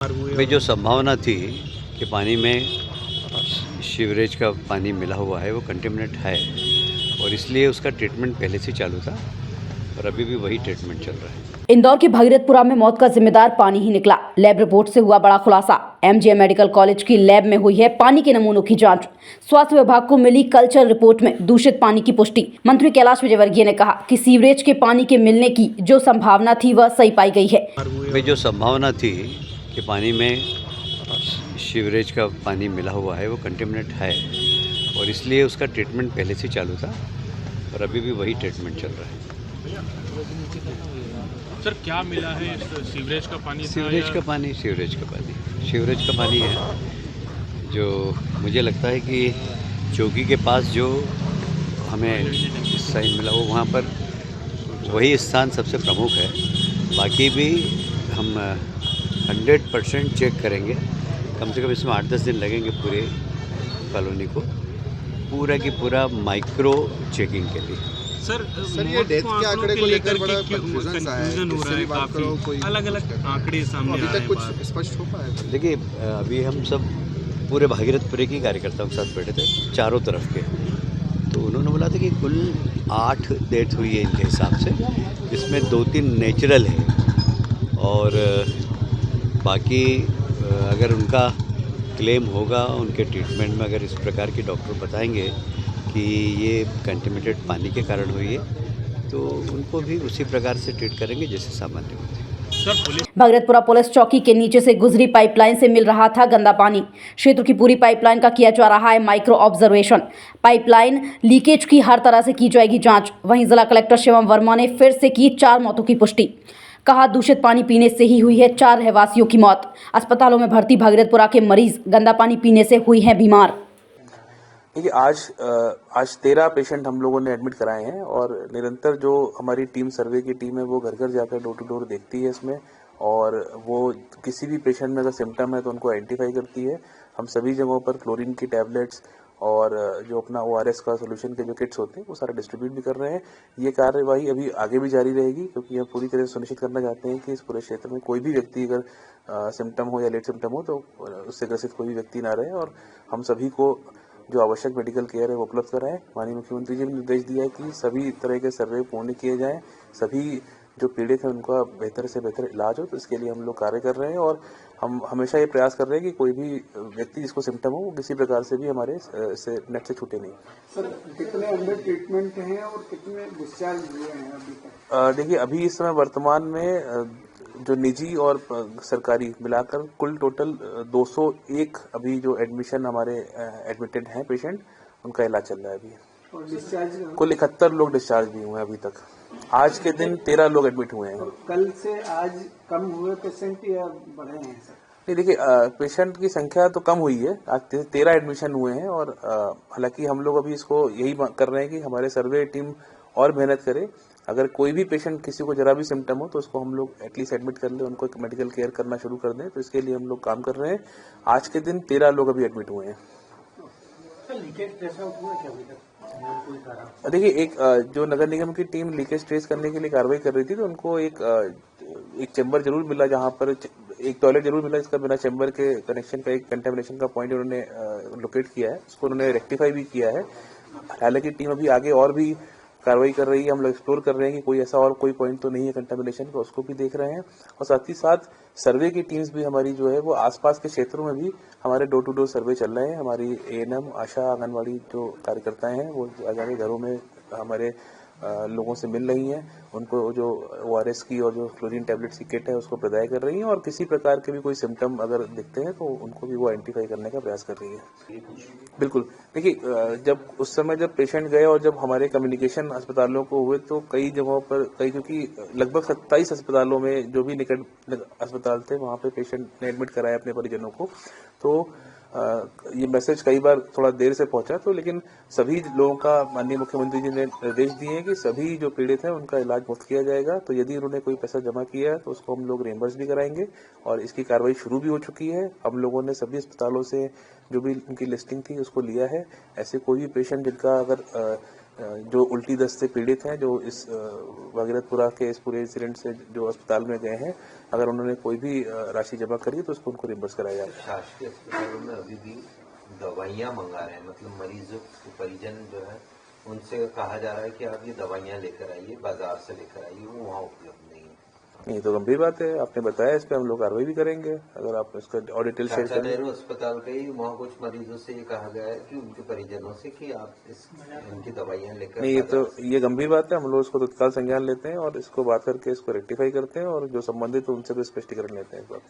में जो संभावना थी कि पानी में सीवरेज का पानी मिला हुआ है वो कंटेमिनेट है और इसलिए उसका ट्रीटमेंट पहले से चालू था और अभी भी वही ट्रीटमेंट चल रहा है। इंदौर के भगीरथपुरा में मौत का जिम्मेदार पानी ही निकला। लैब रिपोर्ट से हुआ बड़ा खुलासा। एमजीएम मेडिकल कॉलेज की लैब में हुई है पानी के नमूनों की जांच। स्वास्थ्य विभाग को मिली कल्चर रिपोर्ट में दूषित पानी की पुष्टि। मंत्री कैलाश विजयवर्गीय ने कहा कि सीवरेज के पानी के मिलने की जो संभावना थी वह सही पाई गई है। में जो संभावना थी कि पानी में सीवरेज का पानी मिला हुआ है वो कंटेमिनेट है और इसलिए उसका ट्रीटमेंट पहले से चालू था और अभी भी वही ट्रीटमेंट चल रहा है। सर क्या मिला है? सीवरेज का पानी सीवरेज का पानी है जो मुझे लगता है कि चौकी के पास जो हमें साइन मिला वो वहाँ पर वही स्थान सबसे प्रमुख है। बाकी भी हम 100% चेक करेंगे। कम से कम इसमें 8-10 दिन लगेंगे पूरे कॉलोनी को पूरा की पूरा माइक्रो चेकिंग के लिए। सर ये डेथ के आंकड़े को लेकर बड़ा कंफ्यूजन हो रहा है, काफी अलग-अलग आंकड़े सामने आ रहे हैं। अभी तक कुछ स्पष्ट हो पाया? देखिए अभी हम सब पूरे भागीरथपुरे के कार्यकर्ताओं के साथ बैठे थे चारों तरफ के, तो उन्होंने बोला था कि कुल 8 डेथ हुई है इनके हिसाब से, जिसमें 2-3 नेचुरल है और बाकी अगर उनका क्लेम होगा उनके ट्रीटमेंट में अगर इस प्रकार के डॉक्टर बताएंगे कि ये कंटेमिनेटेड पानी के कारण हुई है तो उनको भी उसी प्रकार से ट्रीट करेंगे जैसे सामान्य होते हैं। भगीरथपुरा पुलिस चौकी के नीचे से गुजरी पाइपलाइन से मिल रहा था गंदा पानी। क्षेत्र की पूरी पाइपलाइन का किया जा रहा है माइक्रो ऑब्जर्वेशन। पाइपलाइन लीकेज की हर तरह से की जाएगी जांच। वहीं जिला कलेक्टर शिवम वर्मा ने फिर से की 4 मौतों की पुष्टि। कहा दूषित पानी पीने से ही हुई है 4 रहवासियों की मौत। अस्पतालों में भर्ती भगीरथपुरा के मरीज गंदा पानी पीने से हुई हैं बीमार। देखिए आज 13 पेशेंट हम लोगों ने एडमिट कराए हैं और निरंतर जो हमारी टीम सर्वे की टीम है वो घर घर जाकर डोर टू डोर देखती है इसमें, और वो किसी भी पेशेंट में अगर सिम्टम है तो उनको आइडेंटिफाई करती है। हम सभी जगहों पर क्लोरीन की टैबलेट्स और जो अपना ORS का सोल्यूशन के जो किट्स होते हैं वो सारा डिस्ट्रीब्यूट भी कर रहे हैं। ये कार्यवाही अभी आगे भी जारी रहेगी क्योंकि हम पूरी तरह से सुनिश्चित करना चाहते हैं कि इस पूरे क्षेत्र में कोई भी व्यक्ति अगर सिम्टम हो या लेट सिम्टम हो तो उससे ग्रसित कोई भी व्यक्ति ना रहे, और हम सभी को जो आवश्यक मेडिकल केयर है वो उपलब्ध कराएं। माननीय मुख्यमंत्री जी ने निर्देश दिया है कि सभी तरह के सर्वे पूर्ण किए जाएं, सभी जो पीड़ित हैं उनका बेहतर से बेहतर इलाज हो, तो इसके लिए हम लोग कार्य कर रहे हैं और हम हमेशा ये प्रयास कर रहे हैं कि कोई भी व्यक्ति जिसको सिम्टम हो वो किसी प्रकार से भी हमारे से नेट से छूटे नहीं। सर कितने अंडर ट्रीटमेंट हैं और कितने डिस्चार्ज हुए हैं अभी तक? देखिए अभी इस समय वर्तमान में जो निजी और सरकारी मिलाकर कुल टोटल 201 अभी जो एडमिशन हमारे एडमिटेड हैं पेशेंट, उनका इलाज चल रहा है अभी। और डिस्चार्ज कुल 71 लोग डिस्चार्ज भी हुए हैं अभी तक। आज के दिन 13 लोग एडमिट हुए हैं। कल से आज कम हुए पेशेंट या बढ़े हैं सर? नहीं देखिए पेशेंट की संख्या तो कम हुई है, आज 13 एडमिशन हुए हैं और हालांकि हम लोग अभी इसको यही कर रहे हैं कि हमारे सर्वे टीम और मेहनत करे। अगर कोई भी पेशेंट किसी को जरा भी सिम्टम हो तो उसको हम लोग एटलीस्ट एडमिट कर ले, उनको मेडिकल केयर करना शुरू कर दें, तो इसके लिए हम लोग काम कर रहे हैं। आज के दिन 13 लोग अभी एडमिट हुए हैं। देखिए एक जो नगर निगम की टीम लीकेज ट्रेस करने के लिए कार्रवाई कर रही थी तो उनको एक चैम्बर जरूर मिला, जहां पर एक टॉयलेट जरूर मिला जिसका बिना चैम्बर के कनेक्शन का एक कंटेमिनेशन का पॉइंट उन्होंने लोकेट किया है, उसको उन्होंने रेक्टिफाई भी किया है। हालांकि टीम अभी आगे और भी कार्रवाई कर रही है, हम लोग एक्सप्लोर कर रहे हैं कि कोई ऐसा और कोई पॉइंट तो नहीं है कंटामिनेशन का, उसको भी देख रहे हैं। और साथ ही साथ सर्वे की टीम्स भी हमारी जो है वो आसपास के क्षेत्रों में भी हमारे डोर टू डोर सर्वे चल रहे हैं। हमारी ANM आशा आंगनवाड़ी जो कार्यकर्ताएं हैं वो आगे घरों में हमारे लोगों से मिल रही हैं, उनको जो ORS की और जो क्लोरीन टैबलेट्स की किट है उसको प्रदाय कर रही हैं, और किसी प्रकार के भी कोई सिम्टम अगर दिखते हैं तो उनको भी वो आइडेंटिफाई करने का प्रयास कर रही है। बिल्कुल देखिए जब उस समय जब पेशेंट गए और जब हमारे कम्युनिकेशन अस्पतालों को हुए तो कई जगहों पर क्योंकि लगभग 27 अस्पतालों में जो भी निकट अस्पताल थे वहाँ पे पेशेंट ने एडमिट कराया अपने परिजनों को, तो ये मैसेज कई बार थोड़ा देर से पहुंचा, तो लेकिन सभी लोगों का माननीय मुख्यमंत्री जी ने निर्देश दिए हैं कि सभी जो पीड़ित हैं उनका इलाज मुफ्त किया जाएगा। तो यदि उन्होंने कोई पैसा जमा किया है तो उसको हम लोग रिएम्बर्स भी कराएंगे, और इसकी कार्रवाई शुरू भी हो चुकी है। हम लोगों ने सभी अस्पतालों से जो भी उनकी लिस्टिंग थी उसको लिया है। ऐसे कोई भी पेशेंट जिनका अगर जो उल्टी दस्त से पीड़ित हैं, जो इस भगीरथपुरा के इस पूरे इंसिडेंट से जो अस्पताल में गए हैं, अगर उन्होंने कोई भी राशि जमा करी तो उसको उनको रिम्बर्स कराया जाएगा। शासकीय अस्पतालों में अभी भी दवाइयाँ मंगा रहे हैं, मतलब मरीजों के परिजन जो है उनसे कहा जा रहा है कि आप ये दवाइयाँ लेकर आइए, बाजार से लेकर आइए, वो वहाँ उपलब्ध नहीं है। ये तो गंभीर बात है, आपने बताया, इस पे हम लोग कार्रवाई भी करेंगे। अगर आप इसका और डिटेल शेयर चाचा करें। नेहरू अस्पताल पे ही वहाँ कुछ मरीजों से ये कहा गया है कि उनके परिजनों से कि आप इनकी दवाइयाँ लेकर नहीं, ये गंभीर बात है, हम लोग इसको तत्काल संज्ञान लेते हैं और इसको बात करके इसको रेक्टिफाई करते हैं और जो संबंधित उनसे भी स्पष्टीकरण लेते हैं इस बात।